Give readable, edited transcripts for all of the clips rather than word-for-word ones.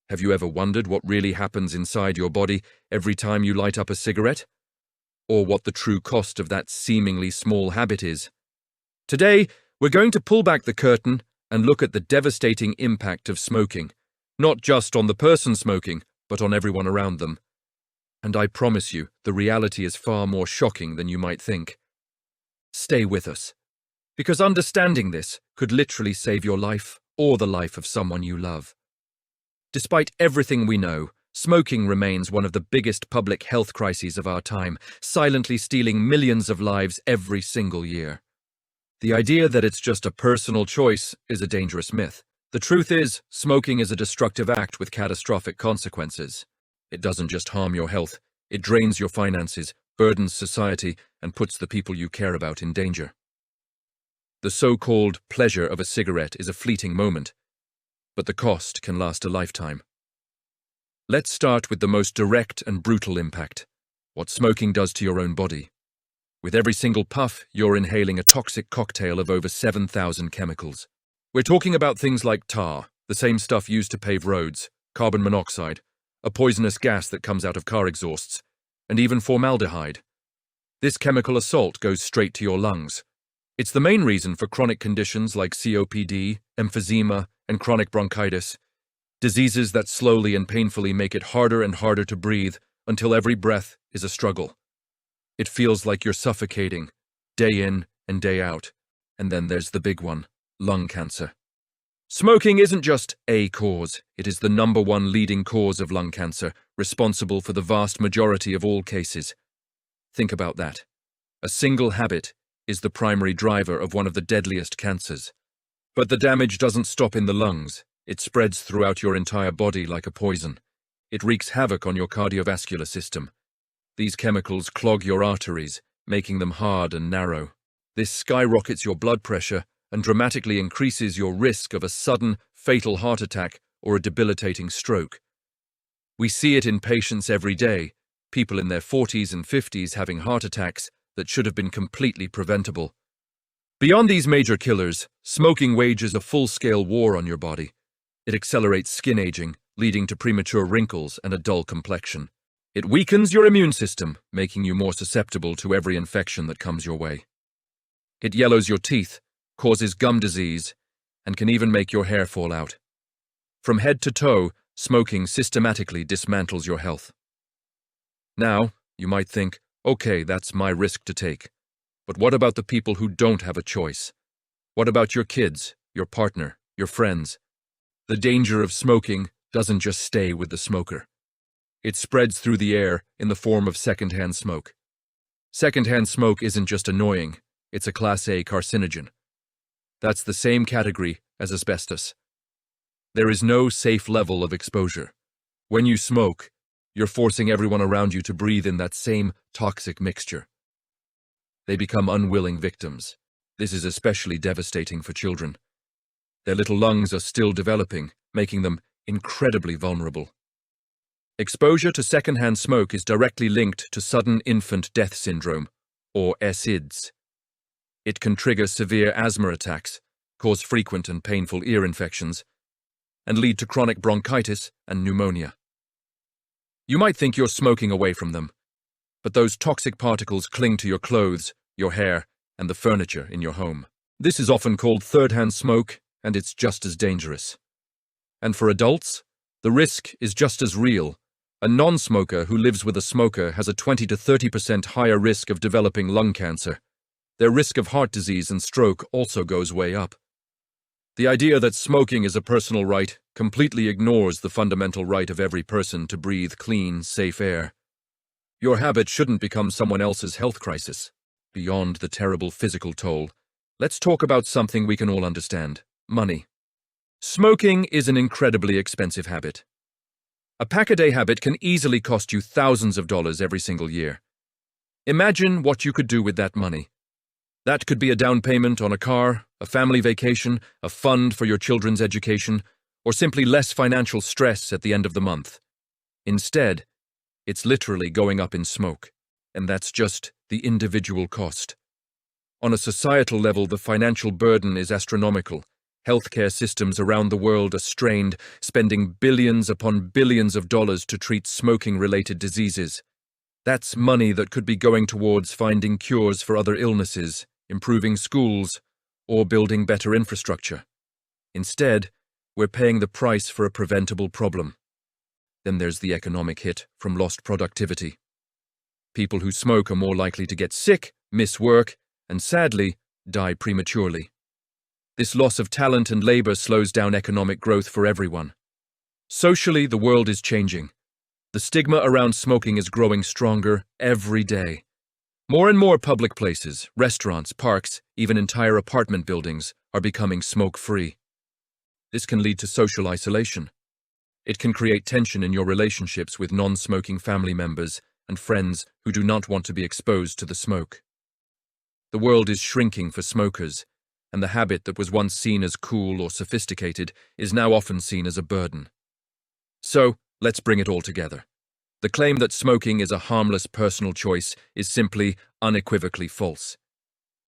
Have you ever wondered what really happens inside your body every time you light up a cigarette? Or what the true cost of that seemingly small habit is? Today, we're going to pull back the curtain and look at the devastating impact of smoking, not just on the person smoking, but on everyone around them. And I promise you, the reality is far more shocking than you might think. Stay with us, because understanding this could literally save your life or the life of someone you love. Despite everything we know, smoking remains one of the biggest public health crises of our time, silently stealing millions of lives every single year. The idea that it's just a personal choice is a dangerous myth. The truth is, smoking is a destructive act with catastrophic consequences. It doesn't just harm your health, it drains your finances, burdens society, and puts the people you care about in danger. The so-called pleasure of a cigarette is a fleeting moment, but the cost can last a lifetime. Let's start with the most direct and brutal impact: what smoking does to your own body. With every single puff, you're inhaling a toxic cocktail of over 7,000 chemicals. We're talking about things like tar, the same stuff used to pave roads, carbon monoxide, a poisonous gas that comes out of car exhausts, and even formaldehyde. This chemical assault goes straight to your lungs. It's the main reason for chronic conditions like COPD, emphysema, and chronic bronchitis, diseases that slowly and painfully make it harder and harder to breathe until every breath is a struggle. It feels like you're suffocating, day in and day out. And then there's the big one, lung cancer. Smoking isn't just a cause, it is the #1 leading cause of lung cancer, responsible for the vast majority of all cases. Think about that. A single habit is the primary driver of one of the deadliest cancers. But the damage doesn't stop in the lungs. It spreads throughout your entire body like a poison. It wreaks havoc on your cardiovascular system. These chemicals clog your arteries, making them hard and narrow. This skyrockets your blood pressure and dramatically increases your risk of a sudden, fatal heart attack or a debilitating stroke. We see it in patients every day, people in their 40s and 50s having heart attacks that should have been completely preventable. Beyond these major killers, smoking wages a full-scale war on your body. It accelerates skin aging, leading to premature wrinkles and a dull complexion. It weakens your immune system, making you more susceptible to every infection that comes your way. It yellows your teeth, causes gum disease, and can even make your hair fall out. From head to toe, smoking systematically dismantles your health. Now, you might think, okay, that's my risk to take. But what about the people who don't have a choice? What about your kids, your partner, your friends? The danger of smoking doesn't just stay with the smoker. It spreads through the air in the form of secondhand smoke. Secondhand smoke isn't just annoying, it's a Class A carcinogen. That's the same category as asbestos. There is no safe level of exposure. When you smoke, you're forcing everyone around you to breathe in that same toxic mixture. They become unwilling victims. This is especially devastating for children. Their little lungs are still developing, making them incredibly vulnerable. Exposure to secondhand smoke is directly linked to sudden infant death syndrome, or SIDS. It can trigger severe asthma attacks, cause frequent and painful ear infections, and lead to chronic bronchitis and pneumonia. You might think you're smoking away from them, but those toxic particles cling to your clothes, your hair, and the furniture in your home. This is often called third-hand smoke, and it's just as dangerous. And for adults, the risk is just as real. A non-smoker who lives with a smoker has a 20 to 30% higher risk of developing lung cancer. Their risk of heart disease and stroke also goes way up. The idea that smoking is a personal right completely ignores the fundamental right of every person to breathe clean, safe air. Your habit shouldn't become someone else's health crisis. Beyond the terrible physical toll, let's talk about something we can all understand: money. Smoking is an incredibly expensive habit. A pack-a-day habit can easily cost you thousands of dollars every single year. Imagine what you could do with that money. That could be a down payment on a car, a family vacation, a fund for your children's education, or simply less financial stress at the end of the month. Instead, it's literally going up in smoke, and that's just the individual cost. On a societal level, the financial burden is astronomical. Healthcare systems around the world are strained, spending billions upon billions of dollars to treat smoking-related diseases. That's money that could be going towards finding cures for other illnesses, improving schools, or building better infrastructure. Instead, we're paying the price for a preventable problem. Then there's the economic hit from lost productivity. People who smoke are more likely to get sick, miss work, and sadly, die prematurely. This loss of talent and labor slows down economic growth for everyone. Socially, the world is changing. The stigma around smoking is growing stronger every day. More and more public places, restaurants, parks, even entire apartment buildings are becoming smoke-free. This can lead to social isolation. It can create tension in your relationships with non-smoking family members and friends who do not want to be exposed to the smoke. The world is shrinking for smokers, and the habit that was once seen as cool or sophisticated is now often seen as a burden. So, let's bring it all together. The claim that smoking is a harmless personal choice is simply unequivocally false.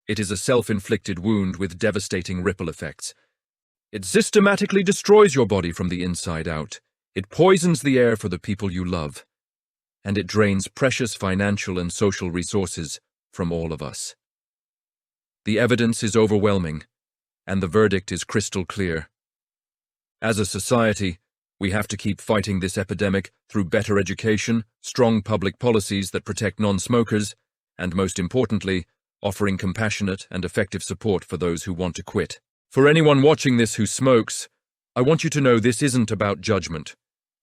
It is a self-inflicted wound with devastating ripple effects. It systematically destroys your body from the inside out. It poisons the air for the people you love. And it drains precious financial and social resources from all of us. The evidence is overwhelming, and the verdict is crystal clear. As a society, we have to keep fighting this epidemic through better education, strong public policies that protect non-smokers, and most importantly, offering compassionate and effective support for those who want to quit. For anyone watching this who smokes, I want you to know this isn't about judgment.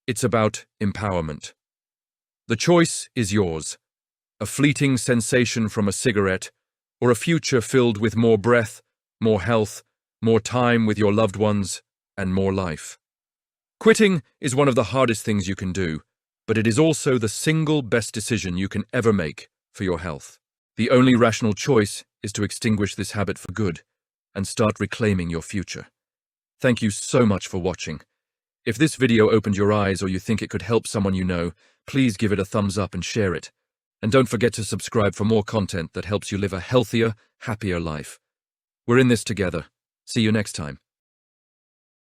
It's about empowerment. The choice is yours. A fleeting sensation from a cigarette, or a future filled with more breath, more health, more time with your loved ones, and more life. Quitting is one of the hardest things you can do, but it is also the single best decision you can ever make for your health. The only rational choice is to extinguish this habit for good and start reclaiming your future. Thank you so much for watching. If this video opened your eyes or you think it could help someone you know, please give it a thumbs up and share it. And don't forget to subscribe for more content that helps you live a healthier, happier life. We're in this together. See you next time.